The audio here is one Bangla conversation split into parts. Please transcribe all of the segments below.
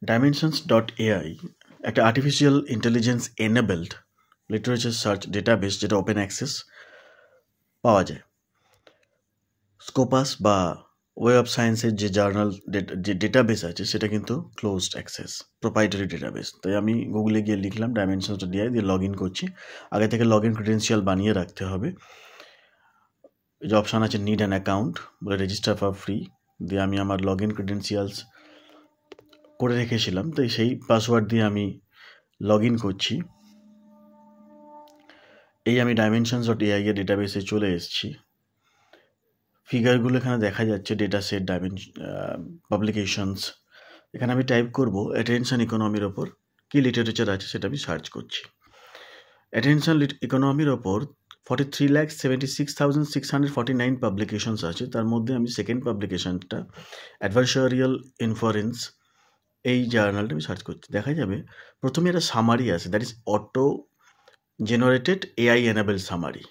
Dimensions.ai একটা artificial intelligence enabled literature search database, যেটা ওপেন অ্যাক্সেস পাওয়া যায়। স্কোপাস বা ওয়েব অফ সায়েন্সের যে জার্নাল যে ডেটাবেস আছে সেটা কিন্তু ক্লোজড অ্যাক্সেস প্রোপ্রাইটারি ডেটাবেস। তাই আমি গুগলে গিয়ে লিখলাম Dimensions.ai, দিয়ে লগ ইন করছি। আগে থেকে লগ ইন ক্রেডেন্সিয়াল বানিয়ে রাখতে হবে। যে অপশান আছে নিড অ্যান অ্যাকাউন্ট, বলে রেজিস্টার ফর ফ্রি, দিয়ে আমি আমার লগ ইন ক্রেডেন্সিয়ালস করে রেখেছিলাম, তাই সেই পাসওয়ার্ড দিয়ে আমি লগ ইন করছি। এই আমি Dimensions.ai এর ডেটাবেসে চলে এসেছি। ফিগারগুলো এখানে দেখা যাচ্ছে, ডেটা সেট, পাবলিকেশনস। এখানে আমি টাইপ করব অ্যাটেনশন ইকোনমির ওপর কী লিটারেচার আছে সেটা আমি সার্চ করছি। অ্যাটেনশন ইকোনমির ওপর 43,76,649 পাবলিকেশনস আছে। তার মধ্যে আমি সেকেন্ড পাবলিকেশনটা অ্যাডভার্সারিয়াল ইনফারেন্স, এই জার্নালটা আমি সার্চ করছি। দেখা যাবে প্রথমে একটা সামারি আছে, that is auto generated AI enable summary.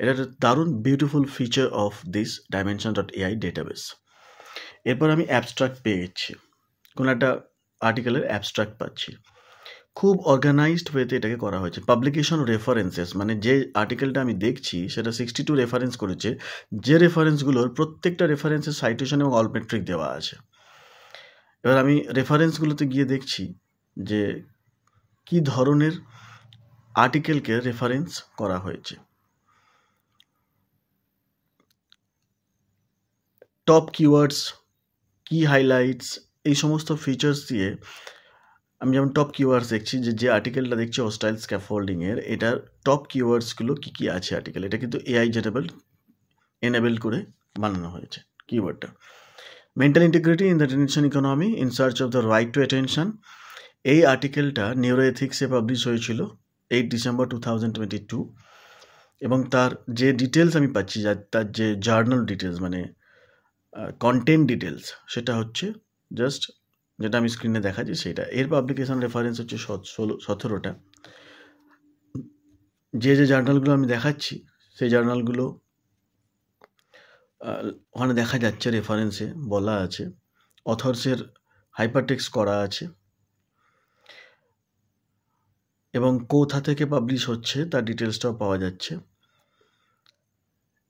এটা একটা দারুণ beautiful feature of this Dimensions.ai database. এরপর আমি অ্যাবস্ট্রাক্ট পেয়ে গেছি, কোনো একটা আর্টিকেলের অ্যাবস্ট্রাক্ট পাচ্ছি। খুব অর্গানাইজড ওয়েতে এটাকে করা হয়েছে। পাবলিকেশন রেফারেন্সেস, মানে যে আর্টিকেলটা আমি দেখছি সেটা 62 রেফারেন্স করেছে, যে রেফারেন্সগুলোর প্রত্যেকটা রেফারেন্সের সাইটেশন এবং অল মেট্রিক দেওয়া আছে। এবার আমি রেফারেন্সগুলোতে গিয়ে দেখছি যে কি ধরনের আর্টিকেলকে রেফারেন্স করা হয়েছে। টপ কিওয়ার্ডস, কি হাইলাইটস, এই সমস্ত ফিচার্স দিয়ে আমি যেমন টপ কিওয়ার্ডস দেখছি, যে আর্টিকেলটা দেখছি হোস্টাইল স্ক্যাফোল্ডিংয়ের, এটার টপ কিওয়ার্ডসগুলো কী কী আছে আর্টিকেল, এটা কিন্তু এআই এনেবল করে বানানো হয়েছে কিওয়ার্ডটা। Mental integrity in the attention economy in search of the right to attention, এই আর্টিকেলটা নিউরো এথিক্সে পাবলিশ হয়েছিল 8 ডিসেম্বর 2022। এবং তার যে ডিটেলস আমি পাচ্ছি, তার যে জার্নাল ডিটেলস মানে কন্টেন্ট ডিটেলস, সেটা হচ্ছে জাস্ট যেটা আমি স্ক্রিনে দেখাচ্ছি সেটা। এর পাবলিকেশন রেফারেন্স হচ্ছে 17টা। যে জার্নালগুলো আমি দেখাচ্ছি সেই জার্নালগুলো ওখানে দেখা যাচ্ছে, রেফারেন্সে বলা আছে, অথর্সের হাইপারটেক্সট করা আছে এবং কোথা থেকে পাবলিশ হচ্ছে তার ডিটেলসটাও পাওয়া যাচ্ছে।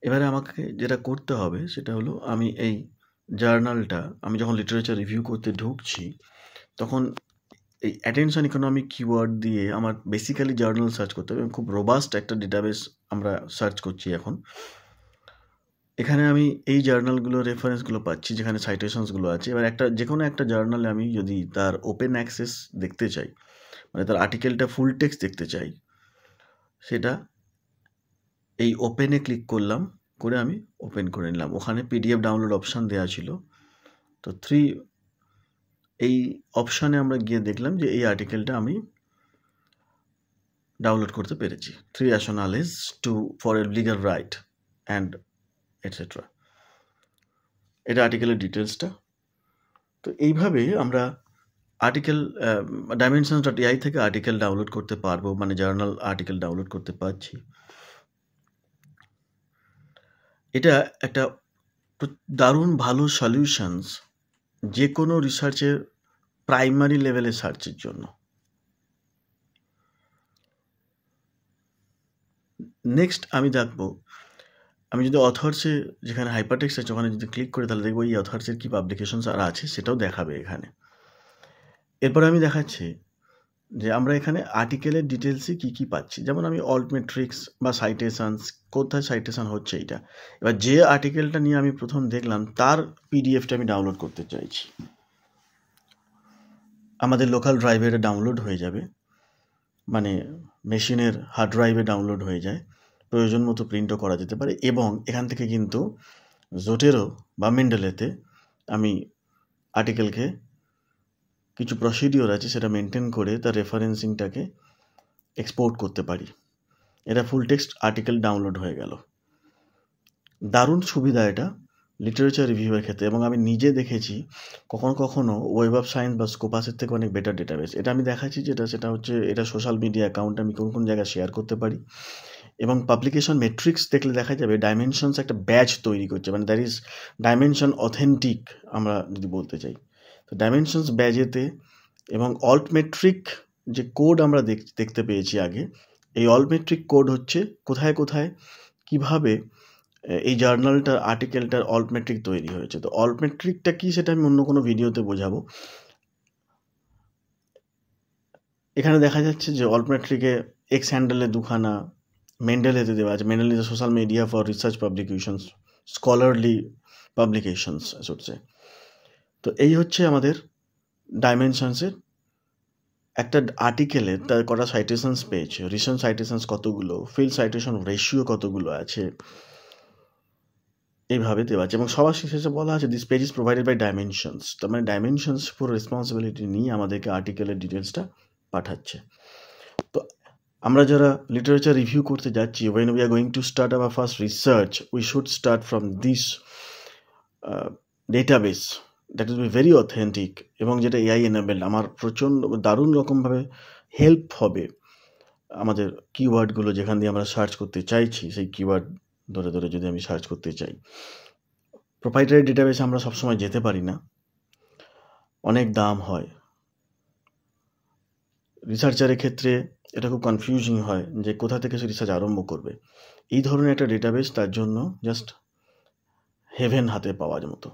এবারে আমাকে যেটা করতে হবে সেটা হলো, আমি এই জার্নালটা আমি যখন লিটারেচার রিভিউ করতে ঢুকছি তখন এই অ্যাটেনশন ইকোনমিক কিওয়ার্ড দিয়ে আমার বেসিক্যালি জার্নাল সার্চ করতে হবে। খুব রোবাস্ট একটা ডেটাবেস আমরা সার্চ করছি এখন। এখানে আমি এই জার্নালগুলো রেফারেন্সগুলো পাচ্ছি যেখানে সাইটেশনসগুলো আছে। এবার যে কোনো একটা জার্নালে আমি যদি তার ওপেন অ্যাক্সেস দেখতে চাই, মানে তার আর্টিকেলটা ফুল টেক্সট দেখতে চাই, সেটা এই ওপেনে ক্লিক করলাম, করে আমি ওপেন করে নিলাম। ওখানে পিডিএফ ডাউনলোড অপশান দেওয়া ছিল, তো এই অপশানে আমরা গিয়ে দেখলাম যে এই আর্টিকেলটা আমি ডাউনলোড করতে পেরেছি। 3 rationales for a legal right and etcetera, এটা আর্টিকেলের ডিটেলসটা। তো এইভাবে আমরা আর্টিকেল Dimensions.ai থেকে আর্টিকেল ডাউনলোড করতে পারবো, মানে জার্নাল আর্টিকেল ডাউনলোড করতে পারছি। এটা একটা দারুণ ভালো সলিউশনস যে কোনো রিসার্চের প্রাইমারি লেভেলের সার্চের জন্য। নেক্সট আমি দেখবো, আমি যদি অথর্সে যেখানে হাইপারটেক্সট আছে ওখানে যদি ক্লিক করে তাহলে দেখবো এই অথর্সের কী পাবলিকেশনস আর আছে সেটাও দেখাবে এখানে। এরপরে আমি দেখাচ্ছি যে আমরা এখানে আর্টিকেলের ডিটেলসে কী কী পাচ্ছি, যেমন আমি অল্ট মেট্রিক্স বা সাইটেশনস, কোথায় সাইটেশন হচ্ছে এইটা। এবার যে আর্টিকেলটা নিয়ে আমি প্রথম দেখলাম তার পিডিএফটা আমি ডাউনলোড করতে চাইছি, আমাদের লোকাল ড্রাইভে ডাউনলোড হয়ে যাবে, মানে মেশিনের হার্ড ড্রাইভে ডাউনলোড হয়ে যায়, প্রয়োজন মতো প্রিন্টও করা যেতে পারে। এবং এখান থেকে কিন্তু জোটেরো বা মেন্ডেলেতে আমি আর্টিকেলকে কিছু প্রসিডিওর আছে সেটা মেনটেন করে তার রেফারেন্সিংটাকে এক্সপোর্ট করতে পারি। এটা ফুল টেক্সট আর্টিকেল ডাউনলোড হয়ে গেল। দারুণ সুবিধা এটা লিটারেচার রিভিউয়ের ক্ষেত্রে। এবং আমি নিজে দেখেছি কখনো ওয়েব অফ সায়েন্স বা স্কোপাসের থেকে অনেক বেটার ডেটাবেস। এটা আমি দেখাচ্ছি সেটা হচ্ছে এটা সোশ্যাল মিডিয়া অ্যাকাউন্ট আমি কোন জায়গায় শেয়ার করতে পারি। এবং পাবলিকেশন মেট্রিক্স দেখলে দেখা যাবে ডাইমেনশনস একটা ব্যাচ তৈরি করছে, মানে দ্যাট ইজ ডাইমেনশন অথেন্টিক আমরা যদি বলতে চাই। তো ডাইমেনশনস ব্যাজেতে এবং অল্টমেট্রিক যে কোড আমরা দেখতে পেয়েছি আগে, এই অল্টমেট্রিক কোড হচ্ছে কোথায় কোথায় কিভাবে এই জার্নালটার আর্টিকেলটার অল্টমেট্রিক তৈরি হয়েছে। তো অল্টমেট্রিকটা কি সেটা আমি অন্য কোনো ভিডিওতে বোঝাবো। এখানে দেখা যাচ্ছে যে অল্টমেট্রিকে এক্স হ্যান্ডেলে দুখানা, মেন্ডেলেতে দেওয়া আছে। Mendel is social media for research publications, scholarly publications আসছে। তো এই হচ্ছে আমাদের ডাইমেনশনসের একটা আর্টিকেলে তার কটা সাইটেশনস পেয়েছে, রিসেন্ট সাইটেশনস কতগুলো, ফিল্ড সাইটেশন রেশিও কতগুলো আছে, এইভাবে দেওয়া আছে। এবং সবার শেষে বলা আছে this page is provided by dimensions. তার মানে ডাইমেনশনস পুরো রেসপন্সিবিলিটি নিয়ে আমাদেরকে আর্টিকেলের ডিটেলসটা পাঠাচ্ছে। তো আমরা যারা লিটারেচার রিভিউ করতে যাচ্ছি, when we are going to start our first research, we should start from this database that will be very authentic এবং যেটা এআই enabled। আমার প্রচণ্ড দারুণ রকমভাবে হেল্প হবে আমাদের কিওয়ার্ডগুলো যেখান দিয়ে আমরা সার্চ করতে চাইছি, সেই কিওয়ার্ড ধরে ধরে যদি আমি সার্চ করতে চাই। প্রোপ্রাইটারি ডেটাবেসে আমরা সবসময় যেতে পারি না, অনেক দাম হয়। রিসার্চারের ক্ষেত্রে এটা খুব কনফিউজিং হয় যে কোথা থেকে সে রিসার্চ আরম্ভ করবে। এই ধরনের একটা ডেটাবেস তার জন্য জাস্ট হেভেন হাতে পাওয়ার মতো।